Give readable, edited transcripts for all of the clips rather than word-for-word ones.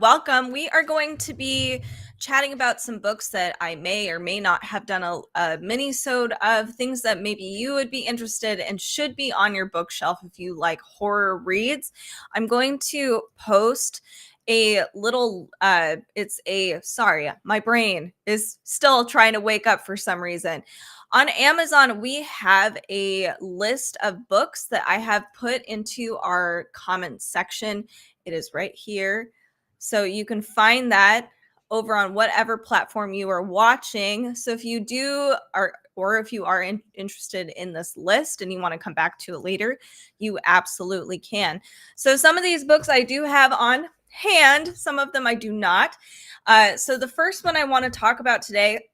Welcome. We are going to be chatting about some books that I may or may not have done a mini-sode of, things that maybe you would be interested and should be on your bookshelf if you like horror reads. I'm going to post a little, sorry, my brain is still trying to wake up for some reason. On Amazon, we have a list of books that I have put into our comment section. It is right here. So you can find that over on whatever platform you are watching. So if you if you are interested in this list and you want to come back to it later, you absolutely can. So some of these books I do have on hand, some of them I do not. So the first one I want to talk about today,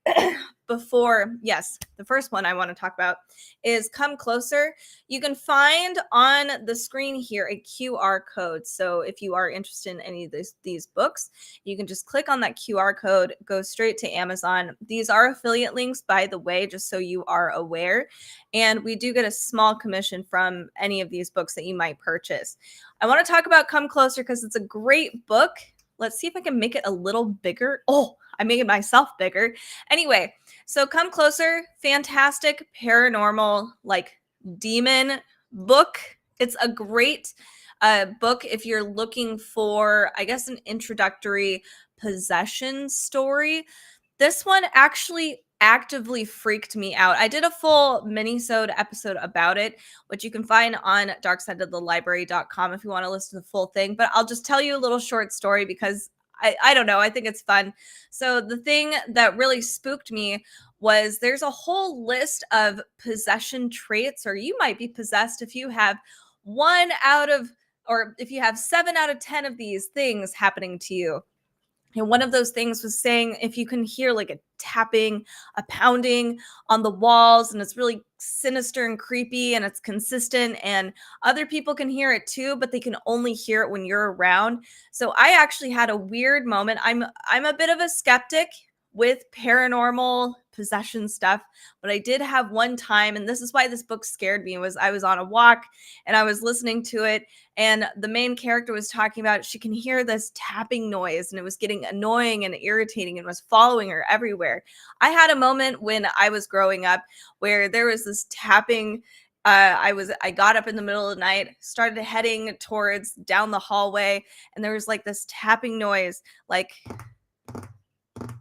the first one I want to talk about is Come Closer. You can find on the screen here a QR code. So if you are interested in any of these books, you can just click on that QR code, go straight to Amazon. These are affiliate links, by the way, just so you are aware. And we do get a small commission from any of these books that you might purchase. I want to talk about Come Closer because it's a great book. Let's see if I can make it a little bigger. Oh, I made it myself bigger. Anyway, so Come Closer, fantastic paranormal, like demon book. It's a great book if you're looking for, I guess, an introductory possession story. This one actually actively freaked me out. I did a full mini-sode episode about it, which you can find on darksideofthelibrary.com if you want to listen to the full thing. But I'll just tell you a little short story because I don't know. I think it's fun. So the thing that really spooked me was there's a whole list of possession traits, or you might be possessed if you have if you have 7 out of 10 of these things happening to you. And one of those things was saying if you can hear like a tapping, a pounding on the walls, and it's really sinister and creepy and it's consistent, and other people can hear it too, but they can only hear it when you're around. So I actually had a weird moment. I'm a bit of a skeptic with paranormal possession stuff, but I did have one time, and this is why this book scared me, was I was on a walk and I was listening to it, and the main character was talking about she can hear this tapping noise and it was getting annoying and irritating and was following her everywhere. I had a moment when I was growing up where there was this tapping. I got up in the middle of the night, started heading towards down the hallway, and there was like this tapping noise, like,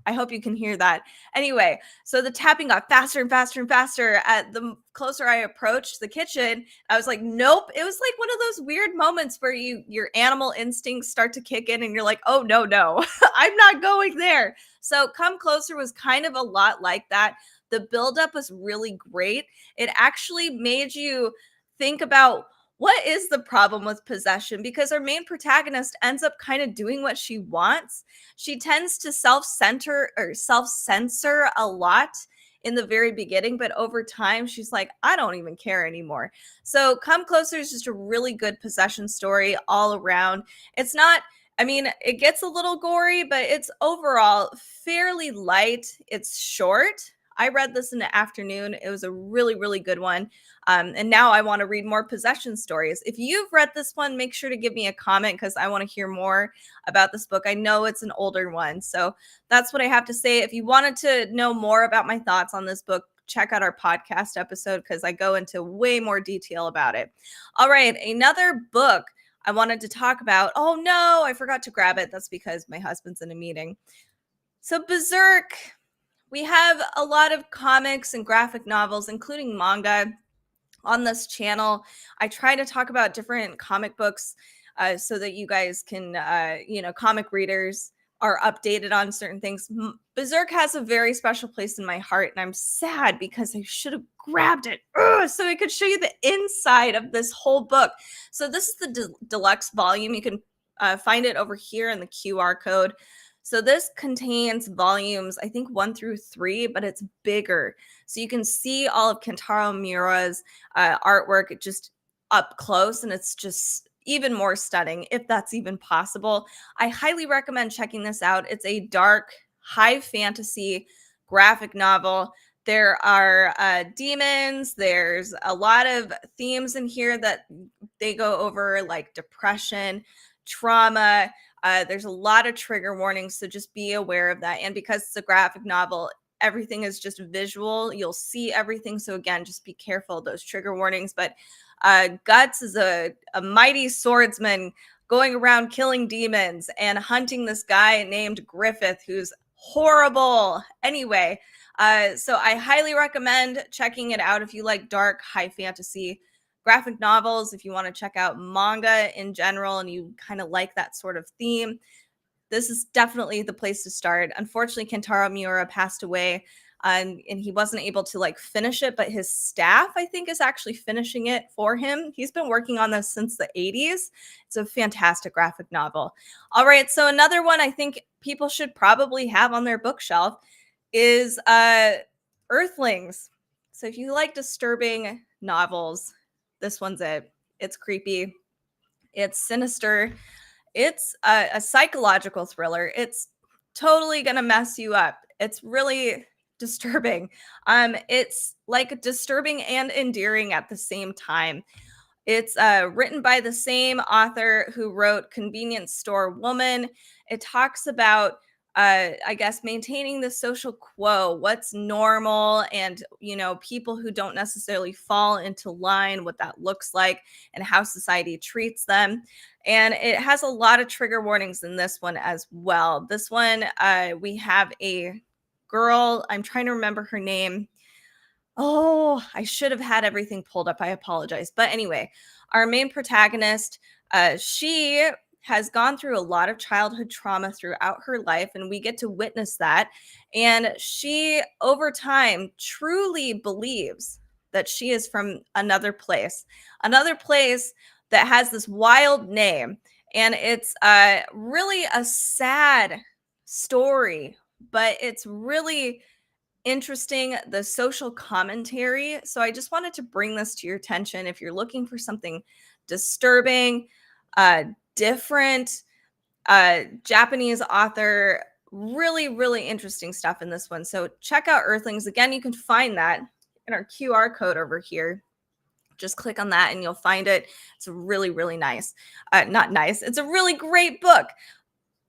I hope you can hear that. Anyway, so the tapping got faster and faster and faster. At the closer I approached the kitchen, I was like, nope. It was like one of those weird moments where your animal instincts start to kick in and you're like, oh, no, I'm not going there. So Come Closer was kind of a lot like that. The buildup was really great. It actually made you think about, what is the problem with possession? Because our main protagonist ends up kind of doing what she wants. She tends to self-censor a lot in the very beginning, but over time she's like, I don't even care anymore. So Come Closer is just a really good possession story all around. It's not, I mean, it gets a little gory, but it's overall fairly light. It's short. I read this in the afternoon. It was a really, really good one. And now I want to read more possession stories. If you've read this one, make sure to give me a comment because I want to hear more about this book. I know it's an older one. So that's what I have to say. If you wanted to know more about my thoughts on this book, check out our podcast episode because I go into way more detail about it. All right, another book I wanted to talk about. Oh no, I forgot to grab it. That's because my husband's in a meeting. So Berserk. We have a lot of comics and graphic novels, including manga, on this channel. I try to talk about different comic books so that you guys can, comic readers are updated on certain things. Berserk has a very special place in my heart, and I'm sad because I should have grabbed it so I could show you the inside of this whole book. So this is the deluxe volume. You can find it over here in the QR code. So this contains volumes, I think 1 through 3, but it's bigger. So you can see all of Kentaro Miura's artwork just up close, and it's just even more stunning, if that's even possible. I highly recommend checking this out. It's a dark, high fantasy graphic novel. There are demons. There's a lot of themes in here that they go over, like depression, trauma, There's a lot of trigger warnings, so just be aware of that. And because it's a graphic novel, everything is just visual. You'll see everything. So again, just be careful of those trigger warnings. But Guts is a mighty swordsman going around killing demons and hunting this guy named Griffith, who's horrible. Anyway, so I highly recommend checking it out if you like dark, high fantasy graphic novels, if you want to check out manga in general and you kind of like that sort of theme. This is definitely the place to start. Unfortunately, Kentaro Miura passed away, and he wasn't able to like finish it, but his staff, I think, is actually finishing it for him. He's been working on this since the 80s. It's a fantastic graphic novel. All right, so another one I think people should probably have on their bookshelf is Earthlings. So if you like disturbing novels, this one's it. It's creepy. It's sinister. It's a psychological thriller. It's totally gonna mess you up. It's really disturbing. It's like disturbing and endearing at the same time. It's written by the same author who wrote Convenience Store Woman. It talks about, I guess, maintaining the social quo, what's normal, and, you know, people who don't necessarily fall into line, what that looks like, and how society treats them. And it has a lot of trigger warnings in this one as well. This one, we have a girl, I'm trying to remember her name. Oh, I should have had everything pulled up. I apologize. But anyway, our main protagonist, she has gone through a lot of childhood trauma throughout her life, and we get to witness that. And she, over time, truly believes that she is from another place that has this wild name. And it's really a sad story, but it's really interesting, the social commentary. So I just wanted to bring this to your attention. If you're looking for something disturbing, different, Japanese author, really, really interesting stuff in this one. So check out Earthlings. Again, you can find that in our QR code over here. Just click on that and you'll find it. It's really, really nice. Not nice. It's a really great book.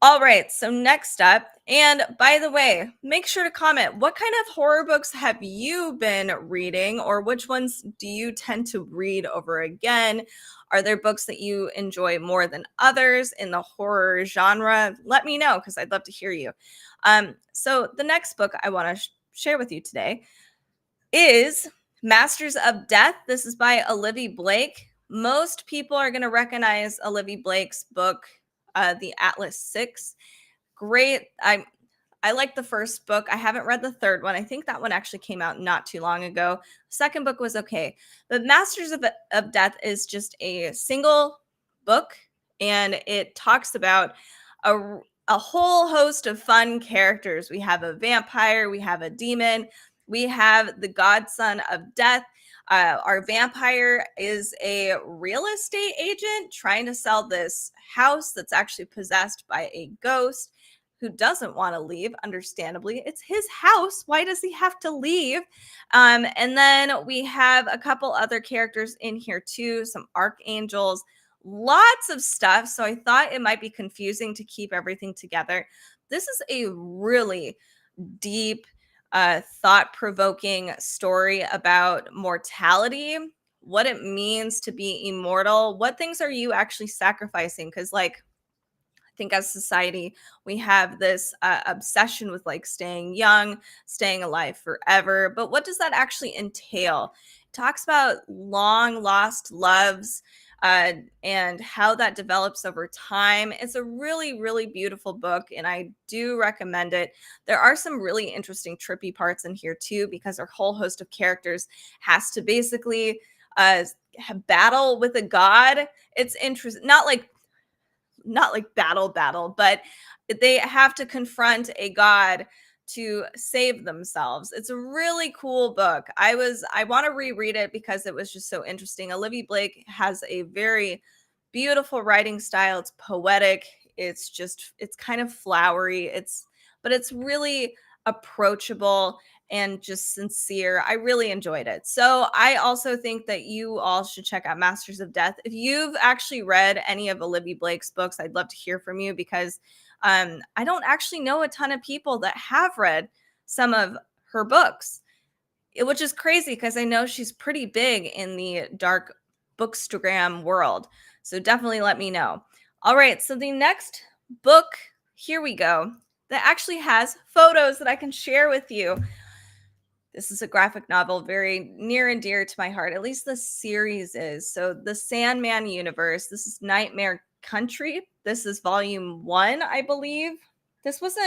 All right, so next up, and by the way, make sure to comment, what kind of horror books have you been reading, or which ones do you tend to read over again? Are there books that you enjoy more than others in the horror genre? Let me know, because I'd love to hear you. So the next book I want to share with you today is Masters of Death. This is by Olivia Blake. Most people are going to recognize Olivia Blake's book, The Atlas 6. Great. I like the first book. I haven't read the third one. I think that one actually came out not too long ago. Second book was okay. But Masters of Death is just a single book, and it talks about a whole host of fun characters. We have a vampire, we have a demon, we have the godson of death. Our vampire is a real estate agent trying to sell this house that's actually possessed by a ghost who doesn't want to leave. Understandably, it's his house. Why does he have to leave? And then we have a couple other characters in here too, some archangels, lots of stuff. So I thought it might be confusing to keep everything together. This is a really deep, thought-provoking story about mortality, what it means to be immortal, what things are you actually sacrificing? Because, like, I think as society, we have this obsession with like staying young, staying alive forever. But what does that actually entail? It talks about long lost loves, and how that develops over time. It's a really, really beautiful book, and I do recommend it. There are some really interesting, trippy parts in here too, because our whole host of characters has to basically battle with a god. It's interesting, not like battle, but they have to confront a god to save themselves. It's a really cool book. I want to reread it because it was just so interesting. Olivia Blake has a very beautiful writing style. It's poetic. It's kind of flowery. But it's really approachable, and just sincere. I really enjoyed it. So I also think that you all should check out Masters of Death. If you've actually read any of Olivia Blake's books, I'd love to hear from you, because I don't actually know a ton of people that have read some of her books, which is crazy because I know she's pretty big in the dark bookstagram world. So definitely let me know. All right, so the next book, here we go, that actually has photos that I can share with you. This is a graphic novel very near and dear to my heart, at least the series is. So the Sandman universe, this is Nightmare Country. This is volume 1, I believe. This was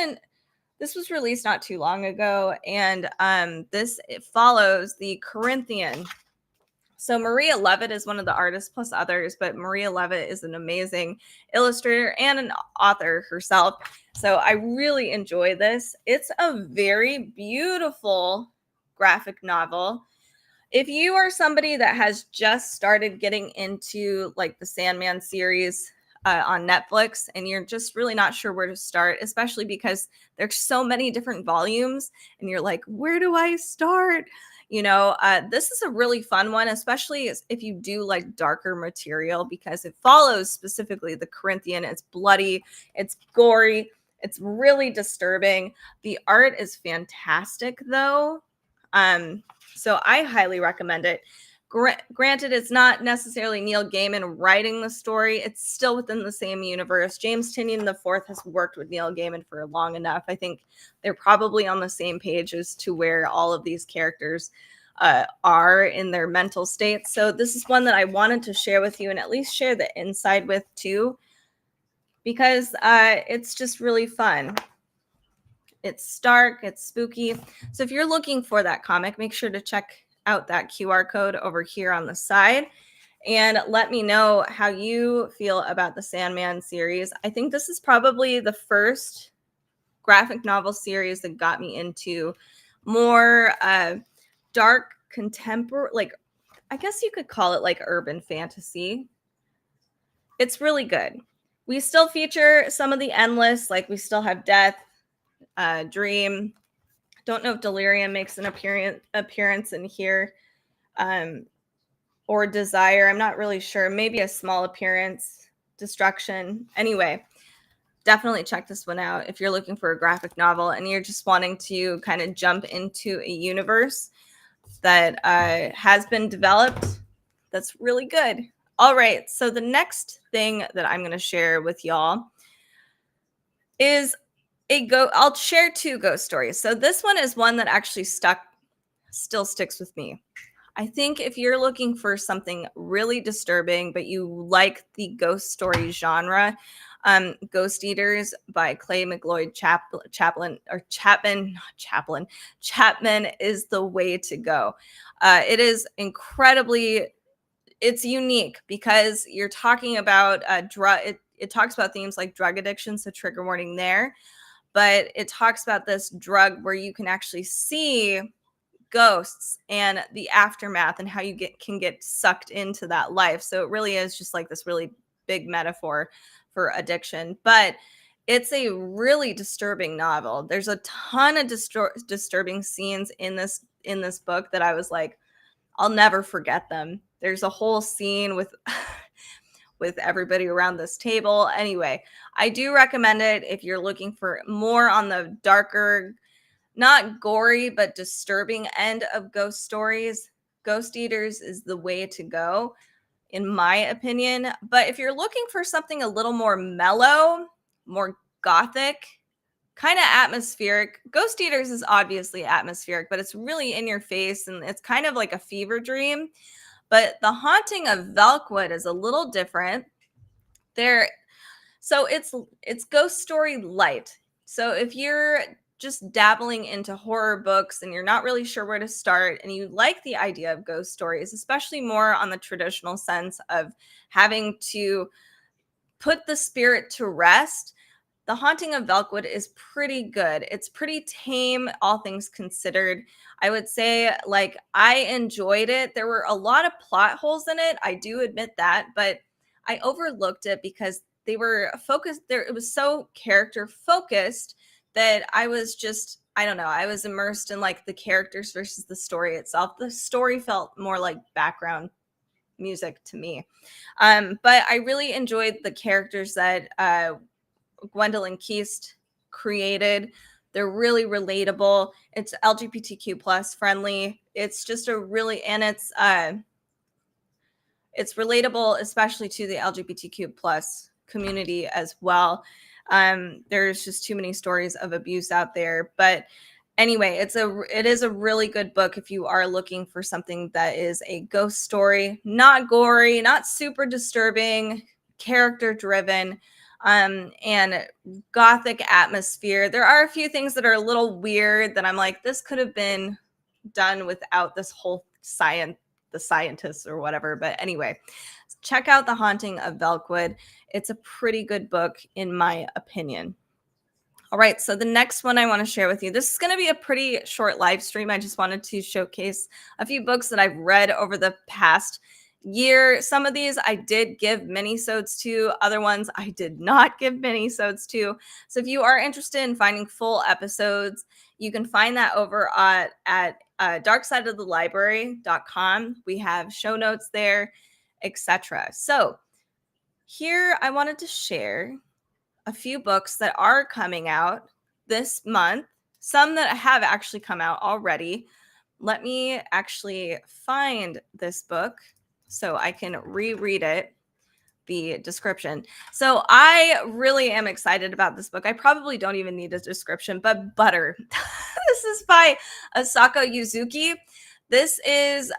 released not too long ago, and it follows the Corinthian. So Maria Levitt is one of the artists, plus others, but Maria Levitt is an amazing illustrator and an author herself. So I really enjoy this. It's a very beautiful graphic novel. If you are somebody that has just started getting into like the Sandman series on Netflix, and you're just really not sure where to start, especially because there's so many different volumes and you're like, where do I start? This is a really fun one, especially if you do like darker material, because it follows specifically the Corinthian. It's bloody, it's gory, it's really disturbing. The art is fantastic though. So I highly recommend it. Granted, it's not necessarily Neil Gaiman writing the story. It's still within the same universe. James Tynion IV has worked with Neil Gaiman for long enough. I think they're probably on the same page as to where all of these characters are in their mental states. So this is one that I wanted to share with you, and at least share the inside with too, because it's just really fun. It's stark, it's spooky. So if you're looking for that comic, make sure to check out that QR code over here on the side, and let me know how you feel about the Sandman series. I think this is probably the first graphic novel series that got me into more dark contemporary, like, I guess you could call it like urban fantasy. It's really good. We still feature some of the endless, like we still have Death, Dream. Don't know if Delirium makes an appearance in here, or Desire. I'm not really sure. Maybe a small appearance. Destruction. Anyway, definitely check this one out if you're looking for a graphic novel and you're just wanting to kind of jump into a universe that has been developed. That's really good. All right. So the next thing that I'm going to share with y'all is I'll share 2 ghost stories. So this one is one that actually still sticks with me. I think if you're looking for something really disturbing, but you like the ghost story genre, Ghost Eaters by Clay McLeod Chapman is the way to go. It is it's unique because you're talking about it talks about themes like drug addiction, so trigger warning there. But it talks about this drug where you can actually see ghosts and the aftermath and how you can get sucked into that life. So it really is just like this really big metaphor for addiction. But it's a really disturbing novel. There's a ton of disturbing scenes in this book that I was like, I'll never forget them. There's a whole scene with with everybody around this table. Anyway, I do recommend it if you're looking for more on the darker, not gory, but disturbing end of ghost stories. Ghost Eaters is the way to go, in my opinion. But if you're looking for something a little more mellow, more gothic, kind of atmospheric, Ghost Eaters is obviously atmospheric, but it's really in your face and it's kind of like a fever dream. But The Haunting of Velwood is a little different. So it's ghost story light. So if you're just dabbling into horror books and you're not really sure where to start and you like the idea of ghost stories, especially more on the traditional sense of having to put the spirit to rest, The Haunting of Velwood is pretty good. It's pretty tame, all things considered. I would say, like, I enjoyed it. There were a lot of plot holes in it. I do admit that, but I overlooked it because they were focused there. It was so character focused that I was just I don't know, I was immersed in like the characters versus the story itself. The story felt more like background music to me. But I really enjoyed the characters that Gwendolyn Keast created. They're really relatable. It's LGBTQ plus friendly. It's just a really, and it's relatable, especially to the LGBTQ plus community as well. There's just too many stories of abuse out there, but anyway, it is a really good book if you are looking for something that is a ghost story, not gory, not super disturbing, character driven, and gothic atmosphere. There are a few things that are a little weird that I'm like, this could have been done without this whole the scientists or whatever. But anyway, check out The Haunting of Velwood. It's a pretty good book, in my opinion. All right, so the next one I want to share with you, this is going to be a pretty short live stream. I just wanted to showcase a few books that I've read over the past year. Some of these I did give minisodes to, other ones I did not give minisodes to. So if you are interested in finding full episodes, you can find that over at darksideofthelibrary.com. We have show notes there, etc. So here I wanted to share a few books that are coming out this month, some that have actually come out already. Let me actually find this book so I can reread it, the description. So I really am excited about this book. I probably don't even need a description, but Butter. This is by Asako Yuzuki. This is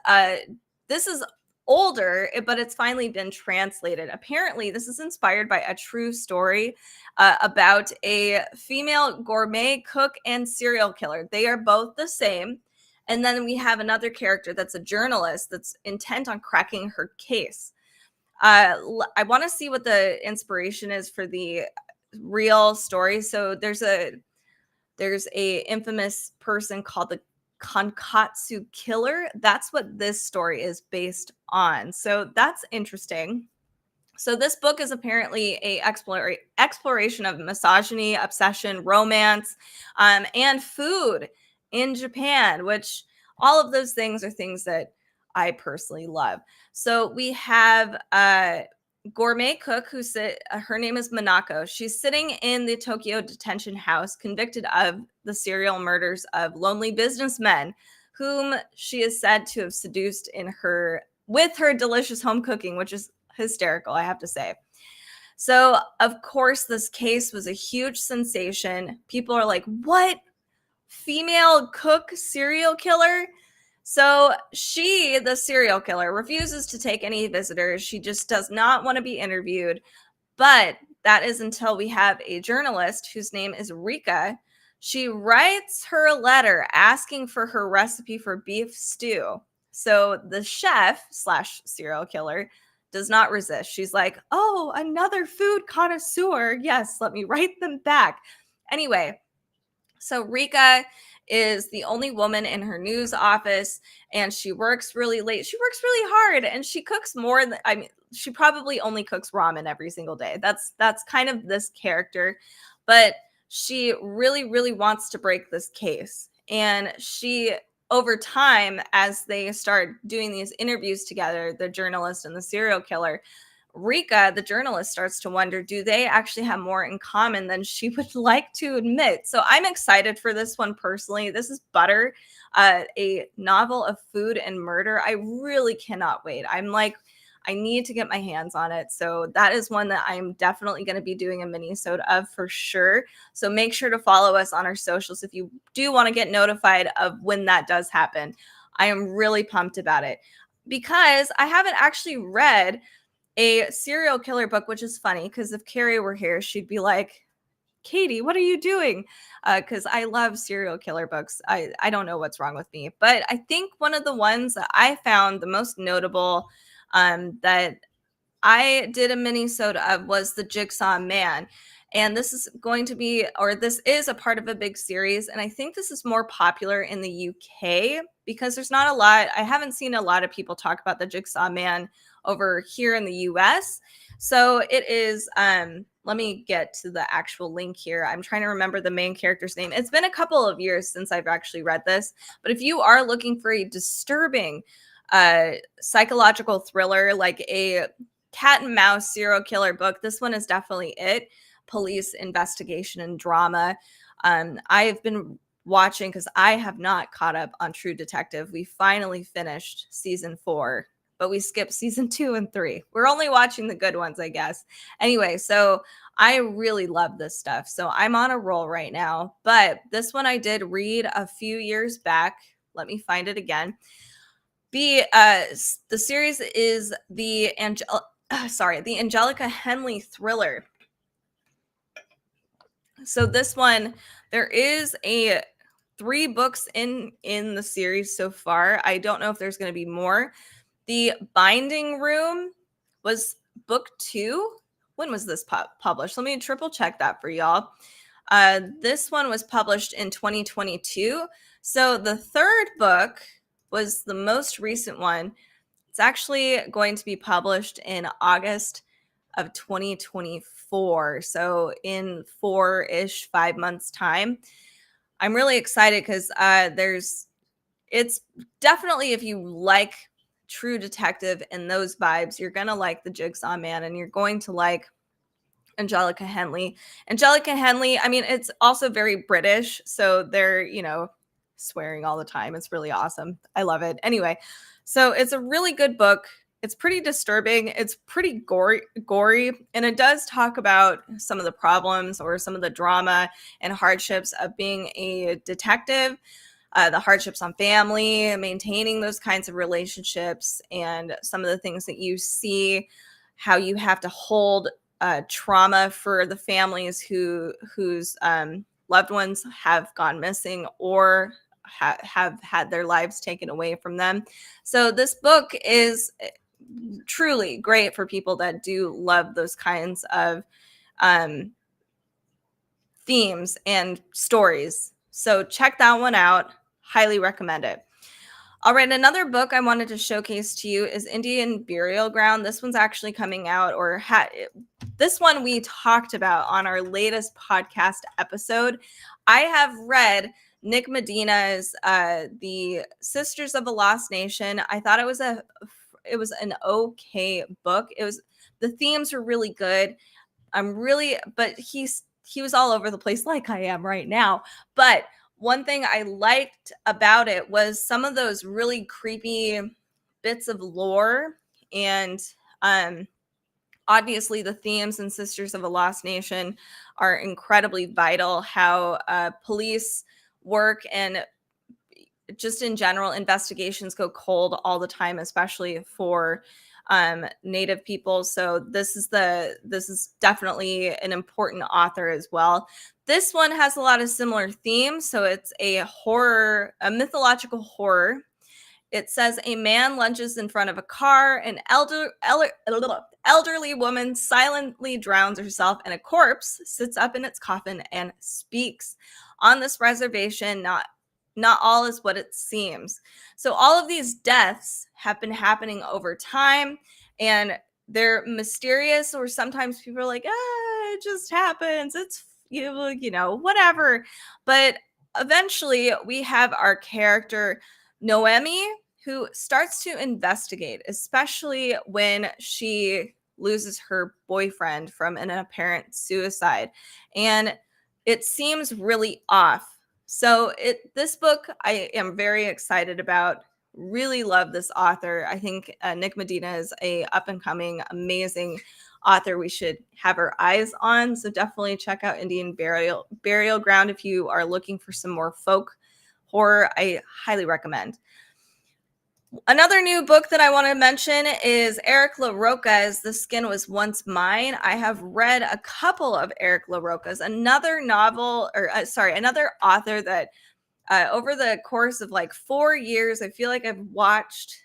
older, but it's finally been translated. Apparently, this is inspired by a true story about a female gourmet cook and serial killer. They are both the same. And then we have another character that's a journalist that's intent on cracking her case. I want to see what the inspiration is for the real story. So there's a infamous person called the Kankatsu Killer. That's what this story is based on. So that's interesting. So this book is apparently a exploration of misogyny, obsession, romance, and food in Japan, which all of those things are things that I personally love. So we have a gourmet cook her name is Manako. She's sitting in the Tokyo detention house, convicted of the serial murders of lonely businessmen, whom she is said to have seduced with her delicious home cooking, which is hysterical, I have to say. So, of course, this case was a huge sensation. People are like, what? Female cook serial killer? So she, the serial killer, refuses to take any visitors. She just does not want to be interviewed. But that is until we have a journalist whose name is Rika. She writes her a letter asking for her recipe for beef stew. So the chef / serial killer does not resist. She's like, oh, another food connoisseur. Yes, let me write them back. Anyway, so Rika is the only woman in her news office, and she works really late. She works really hard, and she cooks more than, she probably only cooks ramen every single day. That's kind of this character, but she really, really wants to break this case. And she, over time, as they start doing these interviews together, the journalist and the serial killer, Rika, the journalist, starts to wonder, do they actually have more in common than she would like to admit? So I'm excited for this one personally. This is Butter, a novel of food and murder. I really cannot wait. I'm like, I need to get my hands on it. So that is one that I'm definitely going to be doing a mini-sode of for sure. So make sure to follow us on our socials if you do want to get notified of when that does happen. I am really pumped about it because I haven't actually read a serial killer book, which is funny because if Carrie were here, she'd be like, Katie, what are you doing? Because I love serial killer books. I don't know what's wrong with me. But I think one of the ones that I found the most notable that I did a mini-sode of was the Jigsaw Man. And this is going to be, or this is a part of a big series. And I think this is more popular in the UK because there's not a lot, I haven't seen a lot of people talk about the Jigsaw Man over here in the US. So it is, let me get to the actual link here. I'm trying to remember the main character's name. It's been a couple of years since I've actually read this, but if you are looking for a disturbing psychological thriller, like a cat and mouse serial killer book, this one is definitely it. Police investigation and drama. I've been watching because I have not caught up on True Detective. We finally finished season 4, but we skipped season 2 and 3. We're only watching the good ones, I guess. Anyway, so I really love this stuff. So I'm on a roll right now. But this one I did read a few years back. Let me find it again. The series is the Angelica Henley thriller. So this one, there is 3 books in the series so far. I don't know if there's going to be more. The Binding Room was book 2. When was this published? Let me triple check that for y'all. This one was published in 2022. So the 3rd book was the most recent one. It's actually going to be published in August of 2024. So in 5 months time. I'm really excited because it's definitely, if you like True Detective and those vibes, you're going to like the Jigsaw Man and you're going to like Angelica Henley. Angelica Henley, I mean, it's also very British. So they're, swearing all the time. It's really awesome. I love it. Anyway, so it's a really good book. It's pretty disturbing. It's pretty gory, and it does talk about some of the problems or some of the drama and hardships of being a detective, the hardships on family, maintaining those kinds of relationships, and some of the things that you see, how you have to hold trauma for the families whose loved ones have gone missing or have had their lives taken away from them. So this book is truly great for people that do love those kinds of themes and stories. So check that one out. Highly recommend it. All right, another book I wanted to showcase to you is Indian Burial Ground. This one's actually coming out, this one we talked about on our latest podcast episode. I have read Nick Medina's The Sisters of a Lost Nation. I thought it was an okay book. The themes were really good. But he was all over the place like I am right now. But one thing I liked about it was some of those really creepy bits of lore, and obviously the themes in Sisters of a Lost Nation are incredibly vital. How police work and just in general investigations go cold all the time, especially for Native people. So this is definitely an important author as well. This one has a lot of similar themes. So it's a mythological horror. It says a man lunges in front of a car, an elderly woman silently drowns herself, and a corpse sits up in its coffin and speaks. On this reservation, not all is what it seems. So all of these deaths have been happening over time, and they're mysterious, or sometimes people are like, it just happens. It's, whatever. But eventually we have our character, Noemi, who starts to investigate, especially when she loses her boyfriend from an apparent suicide. And it seems really off. So this book I am very excited about. Really love this author. I think Nick Medina is a up and coming, amazing author we should have our eyes on. So definitely check out Indian Burial Ground if you are looking for some more folk horror. I highly recommend. Another new book that I want to mention is Eric LaRocca's The Skin Was Once Mine. I have read a couple of Eric LaRocca's, another author that over the course of like 4 years, I feel like I've watched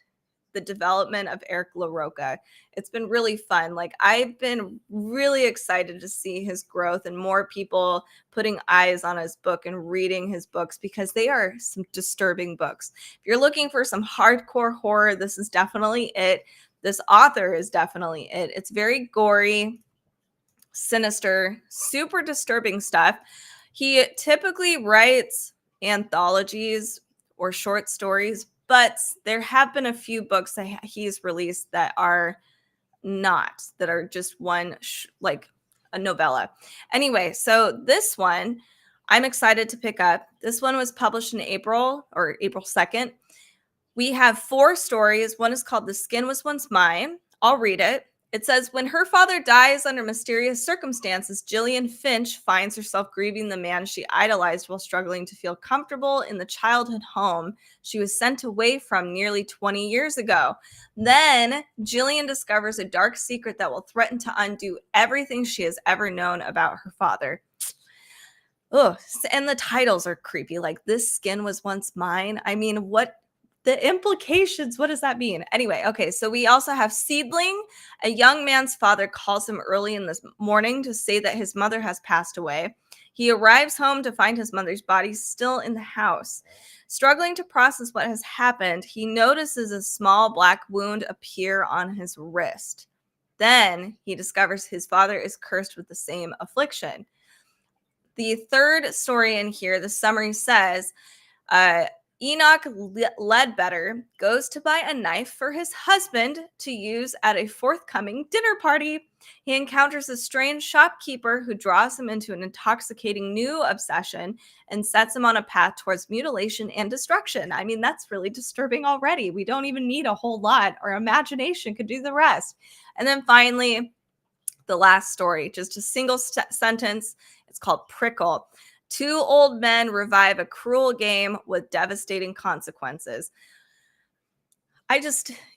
the development of Eric LaRocca. It's been really fun. Like, I've been really excited to see his growth and more people putting eyes on his book and reading his books, because they are some disturbing books. If you're looking for some hardcore horror, this is definitely it. This author is definitely it. It's very gory, sinister, super disturbing stuff. He typically writes anthologies or short stories, but there have been a few books that he's released that are not, that are just one like a novella. Anyway, so this one I'm excited to pick up. This one was published in April 2nd. We have 4 stories. One is called The Skin Was Once Mine. I'll read it. It says, when her father dies under mysterious circumstances, Gillian Finch finds herself grieving the man she idolized while struggling to feel comfortable in the childhood home she was sent away from nearly 20 years ago. Then Gillian discovers a dark secret that will threaten to undo everything she has ever known about her father. Ugh, and the titles are creepy. Like, This Skin Was Once Mine. I mean, what the implications, what does that mean? Anyway, okay, so we also have Seedling. A young man's father calls him early in this morning to say that his mother has passed away. He arrives home to find his mother's body still in the house. Struggling to process what has happened, he notices a small black wound appear on his wrist. Then he discovers his father is cursed with the same affliction. The third story in here, the summary says, Enoch Ledbetter goes to buy a knife for his husband to use at a forthcoming dinner party. He encounters a strange shopkeeper who draws him into an intoxicating new obsession and sets him on a path towards mutilation and destruction. I mean, that's really disturbing already. We don't even need a whole lot. Our imagination could do the rest. And then finally, the last story, just a single sentence. It's called Prickle. 2 old men revive a cruel game with devastating consequences.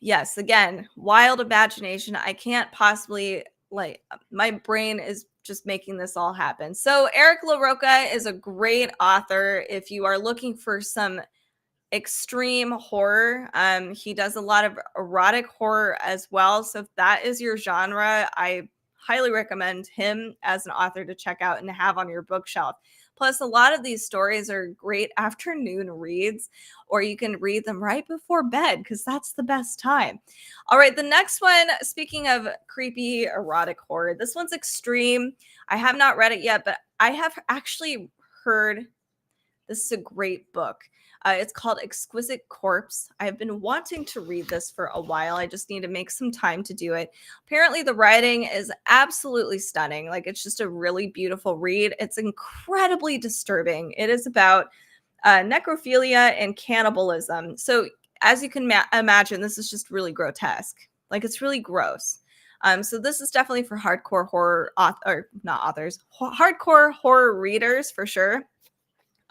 Yes, again, wild imagination. I can't possibly, my brain is just making this all happen. So Eric LaRocca is a great author. If you are looking for some extreme horror, he does a lot of erotic horror as well. So if that is your genre, I highly recommend him as an author to check out and have on your bookshelf. Plus, a lot of these stories are great afternoon reads, or you can read them right before bed because that's the best time. All right, the next one, speaking of creepy erotic horror, this one's extreme. I have not read it yet, but I have actually heard this is a great book. It's called Exquisite Corpse. I've been wanting to read this for a while. I just need to make some time to do it. Apparently, the writing is absolutely stunning. Like, it's just a really beautiful read. It's incredibly disturbing. It is about necrophilia and cannibalism. So, as you can imagine, this is just really grotesque. Like, it's really gross. So this is definitely for hardcore horror, hardcore horror readers for sure.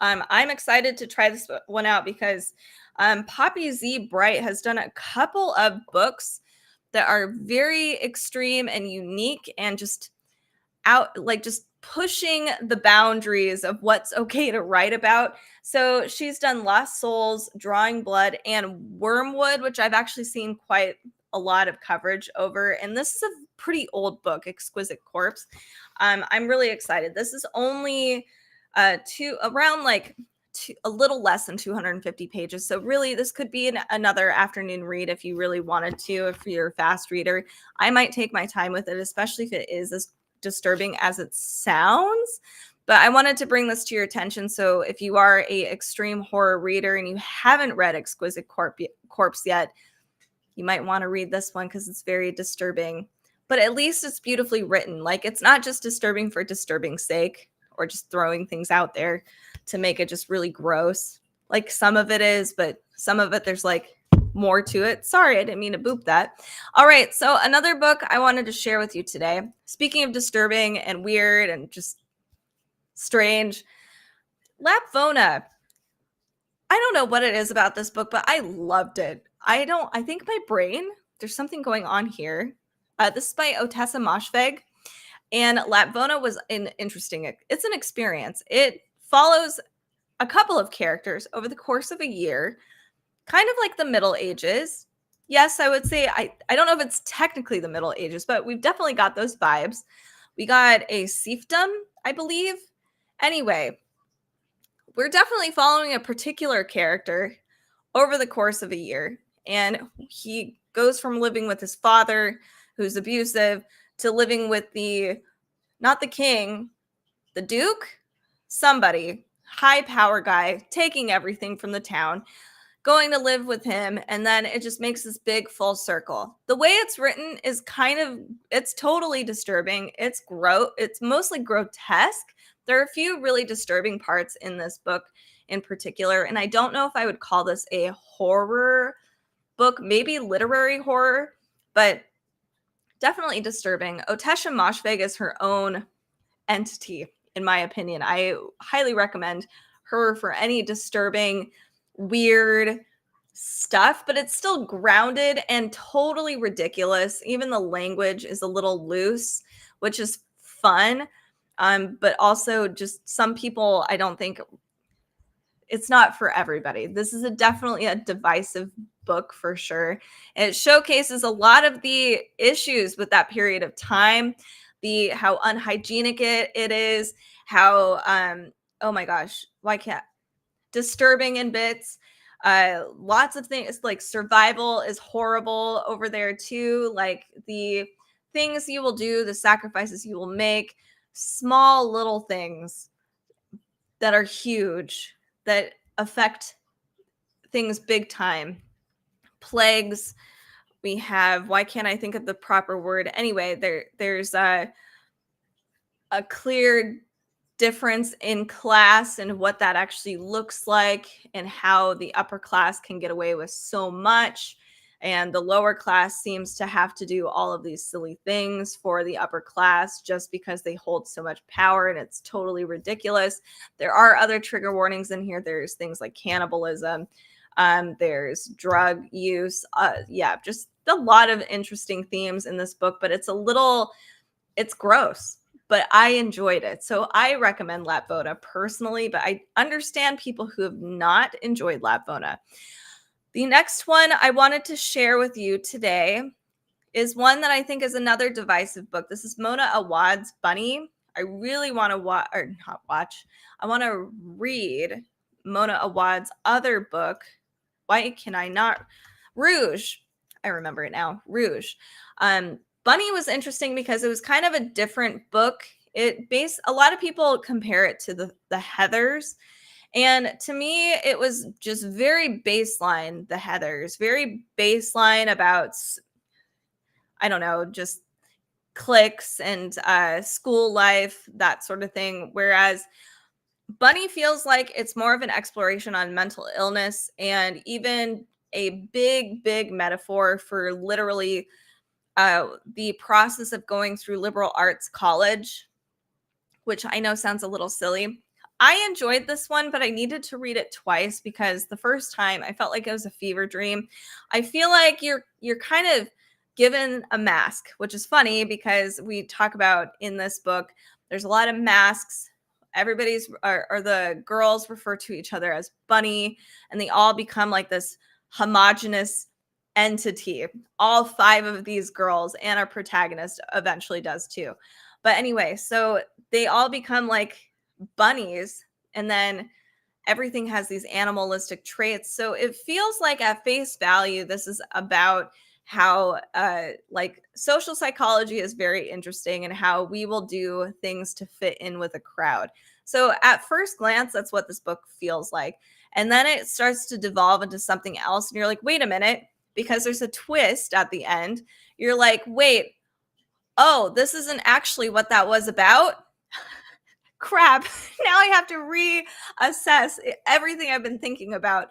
I'm excited to try this one out because Poppy Z Bright has done a couple of books that are very extreme and unique and just pushing the boundaries of what's okay to write about. So she's done Lost Souls, Drawing Blood, and Wormwood, which I've actually seen quite a lot of coverage over. And this is a pretty old book, Exquisite Corpse. I'm really excited. This is only a little less than 250 pages. So really, this could be another afternoon read if you really wanted to. If you're a fast reader, I might take my time with it, especially if it is as disturbing as it sounds. But I wanted to bring this to your attention. So if you are a extreme horror reader and you haven't read Exquisite Corpse yet, you might want to read this one because it's very disturbing. But at least it's beautifully written. Like, it's not just disturbing for disturbing's sake, or just throwing things out there to make it just really gross. Like, some of it is, but some of it, there's like more to it. Sorry, I didn't mean to boop that. All right, so another book I wanted to share with you today. Speaking of disturbing and weird and just strange, Lapvona. I don't know what it is about this book, but I loved it. I think my brain, there's something going on here. This is by Otessa Moshfegh. And Lapvona was interesting. It's an experience. It follows a couple of characters over the course of a year, kind of like the Middle Ages. Yes, I would say I don't know if it's technically the Middle Ages, but we've definitely got those vibes. We got a fiefdom, I believe. Anyway, we're definitely following a particular character over the course of a year. And he goes from living with his father, who's abusive, to living with not the king, the duke, somebody, high power guy, taking everything from the town, going to live with him, and then it just makes this big full circle. The way it's written is it's totally disturbing. It's mostly grotesque. There are a few really disturbing parts in this book in particular, and I don't know if I would call this a horror book, maybe literary horror, but definitely disturbing. Otesha Moshfegh is her own entity, in my opinion. I highly recommend her for any disturbing, weird stuff, but it's still grounded and totally ridiculous. Even the language is a little loose, which is fun. But also just some people, I don't think it's not for everybody. This is definitely a divisive book for sure. And it showcases a lot of the issues with that period of time, how unhygienic it is, how oh my gosh, why can't disturbing in bits. Lots of things like survival is horrible over there too. Like the things you will do, the sacrifices you will make, small little things that are huge that affect things big time. Plagues. We have, why can't I think of the proper word? Anyway, there's a clear difference in class and what that actually looks like, and how the upper class can get away with so much, and the lower class seems to have to do all of these silly things for the upper class just because they hold so much power, and it's totally ridiculous. There are other trigger warnings in here. There's things like cannibalism, there's drug use, just a lot of interesting themes in this book, but it's gross, but I enjoyed it. So I recommend Lapvona personally, but I understand people who have not enjoyed Lapvona. The next one I wanted to share with you today is one that I think is another divisive book. This is Mona Awad's Bunny. I really want to I want to read Mona Awad's other book. Why can I not? Rouge. I remember it now. Rouge. Bunny was interesting because it was kind of a different book. A lot of people compare it to the Heathers. And to me, it was just very baseline, the Heathers, very baseline about, I don't know, just cliques and school life, that sort of thing. Whereas Bunny feels like it's more of an exploration on mental illness, and even a big, big metaphor for literally the process of going through liberal arts college, which I know sounds a little silly. I enjoyed this one, but I needed to read it twice because the first time I felt like it was a fever dream. I feel like you're kind of given a mask, which is funny because we talk about in this book, there's a lot of masks. Or the girls refer to each other as Bunny, and they all become like this homogenous entity. All 5 of these girls, and our protagonist eventually does too. But anyway, so they all become like bunnies, and then everything has these animalistic traits. So it feels like at face value, this is about how like social psychology is very interesting, and how we will do things to fit in with a crowd. So at first glance, that's what this book feels like. And then it starts to devolve into something else. And you're like, wait a minute, because there's a twist at the end. You're like, wait, oh, this isn't actually what that was about. Crap. Now I have to reassess everything I've been thinking about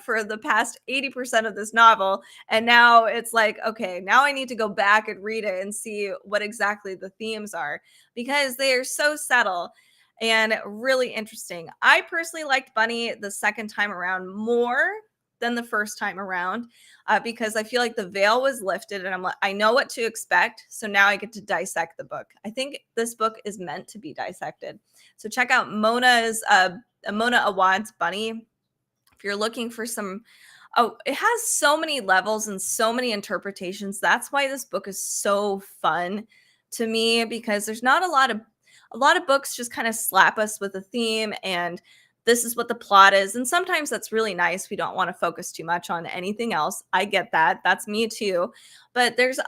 for the past 80% of this novel. And now it's like, okay, now I need to go back and read it and see what exactly the themes are, because they are so subtle and really interesting. I personally liked Bunny the second time around more than the first time around, because I feel like the veil was lifted, and I know what to expect. So now I get to dissect the book. I think this book is meant to be dissected. So check out Mona Awad's Bunny. If you're looking for some it has so many levels and so many interpretations. That's why this book is so fun to me, because there's not a lot of books just kind of slap us with a theme and this is what the plot is. And sometimes that's really nice. We don't want to focus too much on anything else. I get that. That's me too. But there's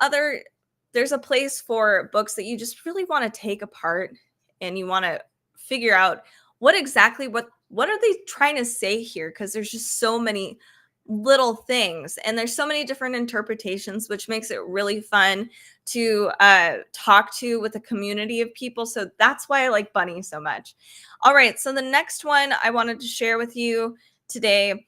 a place for books that you just really want to take apart and you want to figure out what are they trying to say here, because there's just so many little things and there's so many different interpretations, which makes it really fun to talk to with a community of people. So that's why I like Bunny so much. All right, so the next one I wanted to share with you today,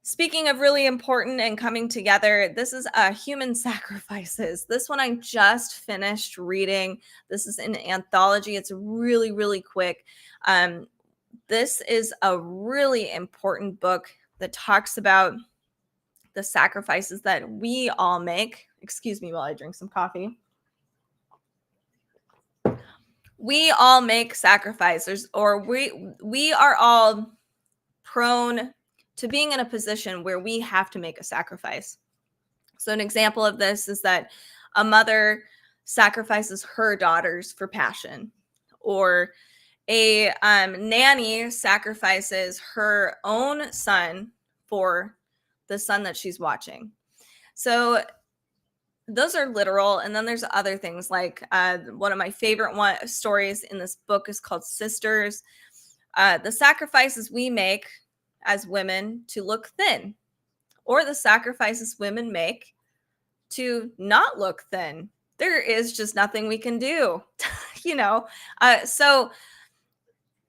speaking of really important and coming together, this is Human Sacrifices. This one I just finished reading. This is an anthology. It's really, really quick. This is a really important book that talks about the sacrifices that we all make. Excuse me while I drink some coffee. We all make sacrifices, or we are all prone to being in a position where we have to make a sacrifice. So an example of this is that a mother sacrifices her daughters for passion, or a nanny sacrifices her own son for the son that she's watching. So those are literal. And then there's other things like one of my favorite stories in this book is called Sisters. The sacrifices we make as women to look thin, or the sacrifices women make to not look thin. There is just nothing we can do, you know. So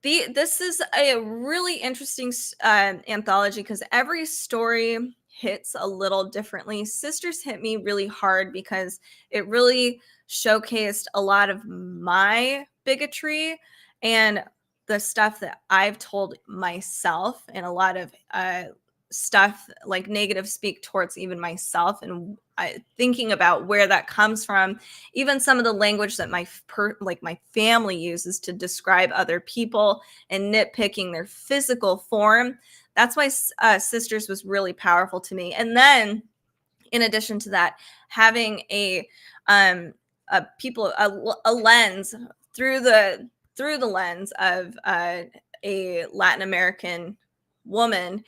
this is a really interesting anthology because every story hits a little differently. Sisters hit me really hard because it really showcased a lot of my bigotry and the stuff that I've told myself, and a lot of stuff like negative speak towards even myself, and thinking about where that comes from, even some of the language that my family uses to describe other people and nitpicking their physical form. That's why Sisters was really powerful to me. And then in addition to that, having a lens through the lens of a Latin American woman,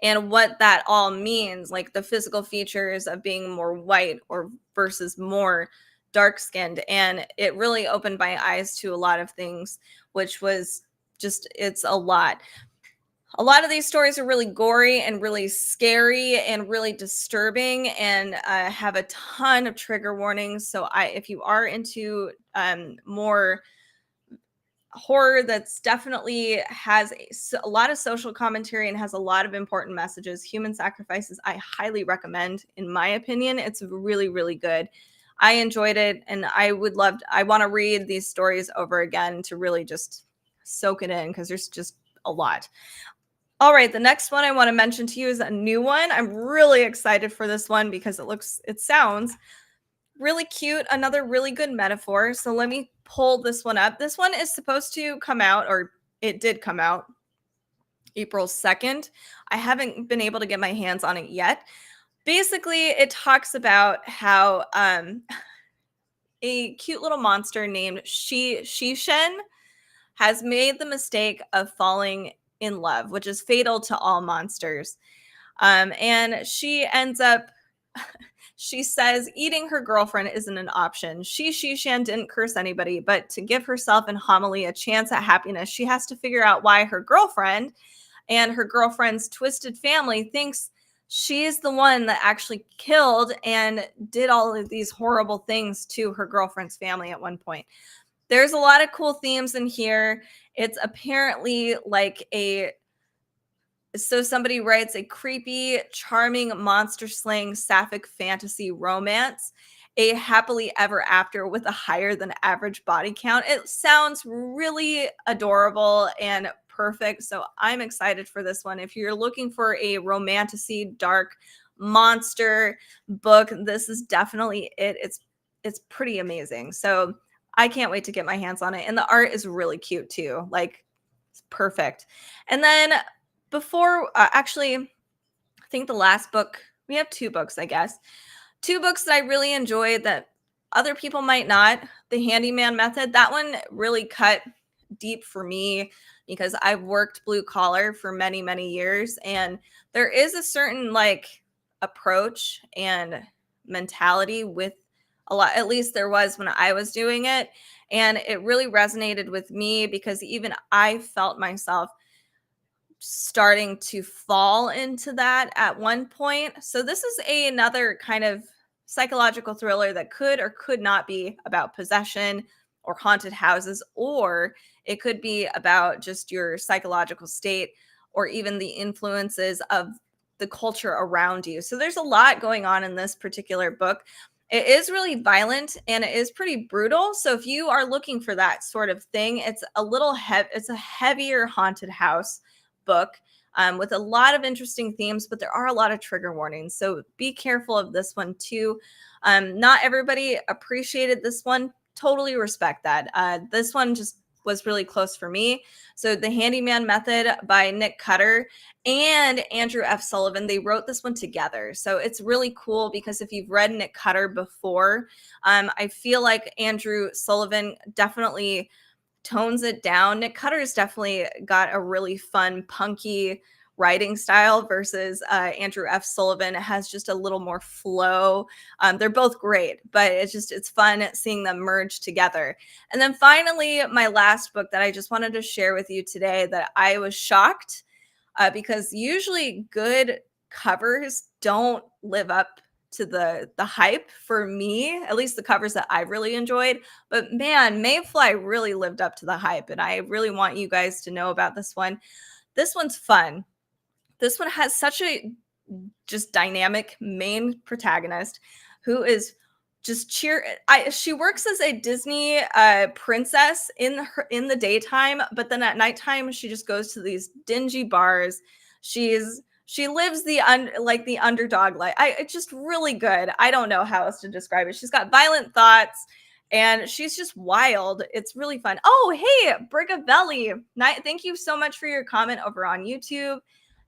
and what that all means, like the physical features of being more white or versus more dark skinned. And it really opened my eyes to a lot of things, which was just, it's a lot. A lot of these stories are really gory and really scary and really disturbing, and have a ton of trigger warnings. So if you are into more horror that's definitely has a lot of social commentary and has a lot of important messages, Human Sacrifices, I highly recommend. In my opinion, it's really, really good. I enjoyed it, and I want to read these stories over again to really just soak it in, because there's just a lot. All right, the next one I want to mention to you is a new one. I'm really excited for this one because it sounds really cute. Another really good metaphor. So let me pull this one up. This one is supposed to come out, or it did come out, April 2nd. I haven't been able to get my hands on it yet. Basically, it talks about how a cute little monster named Shshishen has made the mistake of falling in love, which is fatal to all monsters. And she ends up she says eating her girlfriend isn't an option. Shshishen didn't curse anybody, but to give herself and Homily a chance at happiness, she has to figure out why her girlfriend and her girlfriend's twisted family thinks she's the one that actually killed and did all of these horrible things to her girlfriend's family at one point. There's a lot of cool themes in here. It's apparently like so somebody writes a creepy, charming, monster-slaying sapphic fantasy romance, a happily ever after with a higher than average body count. It sounds really adorable and perfect, so I'm excited for this one. If you're looking for a romantasy, dark monster book, this is definitely it. It's pretty amazing. So I can't wait to get my hands on it. And the art is really cute too. Like, it's perfect. And then before, actually, think the last book, we have 2 books, I guess. 2 books that I really enjoyed that other people might not. The Handyman Method, that one really cut deep for me because I've worked blue collar for many, many years. And there is a certain like approach and mentality with a lot, at least there was when I was doing it. And it really resonated with me because even I felt myself starting to fall into that at one point. So this is another kind of psychological thriller that could or could not be about possession or haunted houses, or it could be about just your psychological state or even the influences of the culture around you. So there's a lot going on in this particular book. It is really violent and it is pretty brutal. So if you are looking for that sort of thing, it's a little it's a heavier haunted house book with a lot of interesting themes, but there are a lot of trigger warnings. So be careful of this one too. Not everybody appreciated this one. Totally respect that. This one just was really close for me. So The Handyman Method by Nick Cutter and Andrew F. Sullivan, they wrote this one together. So it's really cool because if you've read Nick Cutter before, I feel like Andrew Sullivan definitely tones it down. Nick Cutter's definitely got a really fun, punky writing style versus Andrew F. Sullivan has just a little more flow. They're both great, but it's fun seeing them merge together. And then finally, my last book that I just wanted to share with you today that I was shocked because usually good covers don't live up to the hype for me, at least the covers that I've really enjoyed. But man, Mayfly really lived up to the hype, and I really want you guys to know about this one. This one's fun. This one has such a just dynamic main protagonist who is just she works as a Disney princess in the daytime, but then at nighttime she just goes to these dingy bars. She lives the the underdog life. It's just really good. I don't know how else to describe it. She's got violent thoughts and she's just wild. It's really fun. Oh, hey, Brigavelli. Thank you so much for your comment over on YouTube.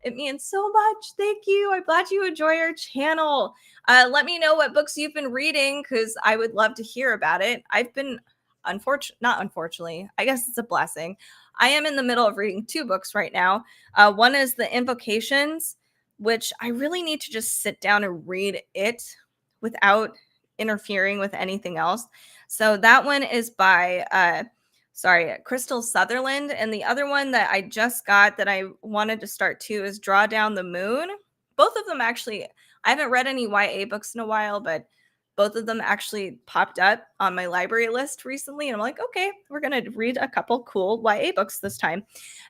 It means so much. Thank you. I'm glad you enjoy our channel. Let me know what books you've been reading because I would love to hear about it. I've been not unfortunately, I guess it's a blessing. I am in the middle of reading 2 books right now. One is The Invocations, which I really need to just sit down and read it without interfering with anything else. So that one is by Crystal Sutherland. And the other one that I just got that I wanted to start too is Draw Down the Moon. Both of them actually, I haven't read any YA books in a while, but both of them actually popped up on my library list recently. And I'm like, okay, we're going to read a couple cool YA books this time.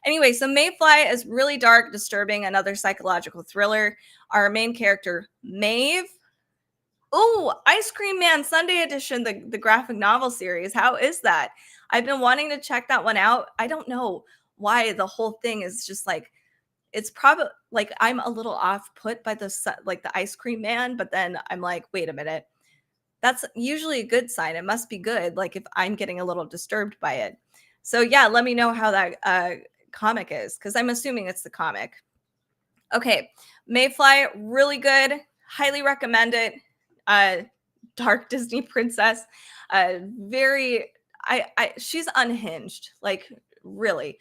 Anyway, so Mayfly is really dark, disturbing, another psychological thriller. Our main character, Maeve. Oh, Ice Cream Man Sunday Edition, the graphic novel series. How is that? I've been wanting to check that one out. I don't know why the whole thing is just like, it's probably like I'm a little off put by the Ice Cream Man, but then I'm like, wait a minute. That's usually a good sign. It must be good. Like if I'm getting a little disturbed by it. So yeah, let me know how that comic is because I'm assuming it's the comic. Okay, Mayfly, really good. Highly recommend it. Dark Disney princess. She's unhinged. Like really.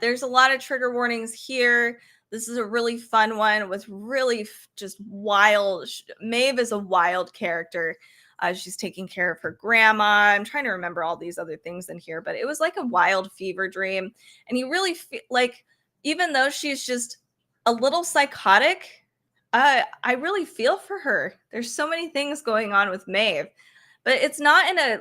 There's a lot of trigger warnings here. This is a really fun one with really just wild. Maeve is a wild character. She's taking care of her grandma. I'm trying to remember all these other things in here, but it was like a wild fever dream. And you really feel like, even though she's just a little psychotic, I really feel for her. There's so many things going on with Maeve, but it's not in a,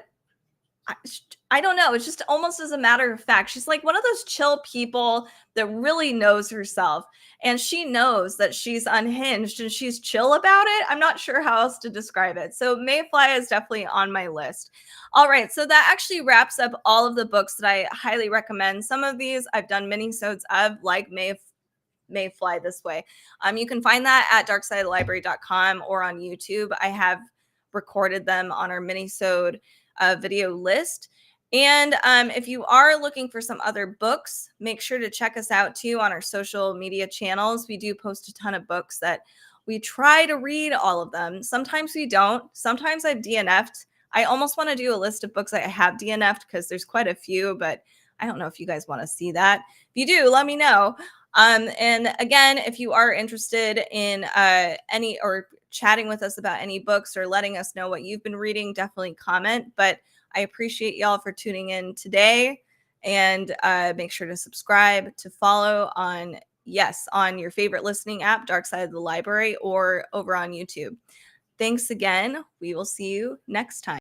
I don't know. It's just almost as a matter of fact. She's like one of those chill people that really knows herself. And she knows that she's unhinged and she's chill about it. I'm not sure how else to describe it. So Mayfly is definitely on my list. All right. So that actually wraps up all of the books that I highly recommend. Some of these I've done minisodes of, like Mayfly this way. You can find that at darksideofthelibrary.com or on YouTube. I have recorded them on our minisode video list. And if you are looking for some other books, make sure to check us out too on our social media channels. We do post a ton of books that we try to read all of them. Sometimes we don't. Sometimes I've DNF'd. I almost want to do a list of books I have DNF'd because there's quite a few, but I don't know if you guys want to see that. If you do, let me know. And again, if you are interested in any or chatting with us about any books or letting us know what you've been reading, definitely comment. But I appreciate y'all for tuning in today, and make sure to subscribe, to follow on your favorite listening app, Dark Side of the Library, or over on YouTube. Thanks again. We will see you next time.